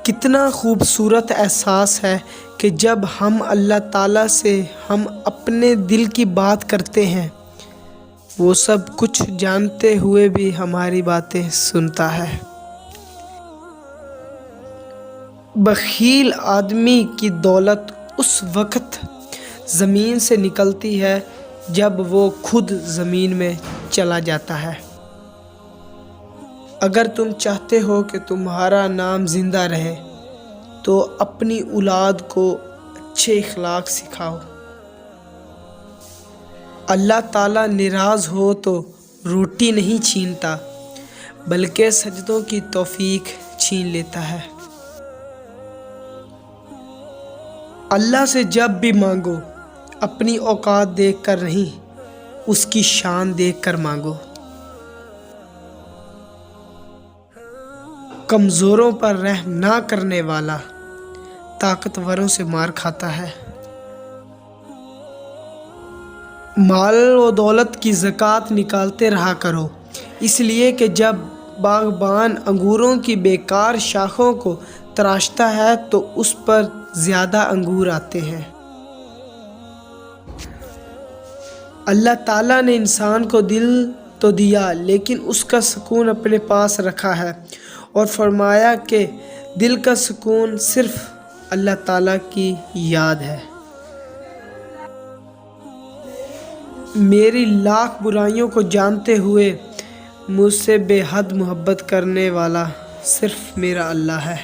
کتنا خوبصورت احساس ہے کہ جب ہم اللہ تعالیٰ سے ہم اپنے دل کی بات کرتے ہیں، وہ سب کچھ جانتے ہوئے بھی ہماری باتیں سنتا ہے۔ بخیل آدمی کی دولت اس وقت زمین سے نکلتی ہے جب وہ خود زمین میں چلا جاتا ہے۔ اگر تم چاہتے ہو کہ تمہارا نام زندہ رہے تو اپنی اولاد کو اچھے اخلاق سکھاؤ۔ اللہ تعالیٰ ناراض ہو تو روٹی نہیں چھینتا بلکہ سجدوں کی توفیق چھین لیتا ہے۔ اللہ سے جب بھی مانگو اپنی اوقات دیکھ کر نہیں، اس کی شان دیکھ کر مانگو۔ کمزوروں پر رحم نہ کرنے والا طاقتوروں سے مار کھاتا ہے۔ مال و دولت کی زکوٰۃ نکالتے رہا کرو، اس لیے کہ جب باغبان انگوروں کی بیکار شاخوں کو تراشتا ہے تو اس پر زیادہ انگور آتے ہیں۔ اللہ تعالیٰ نے انسان کو دل تو دیا لیکن اس کا سکون اپنے پاس رکھا ہے، اور فرمایا کہ دل کا سکون صرف اللہ تعالیٰ کی یاد ہے۔ میری لاکھ برائیوں کو جانتے ہوئے مجھ سے بے حد محبت کرنے والا صرف میرا اللہ ہے۔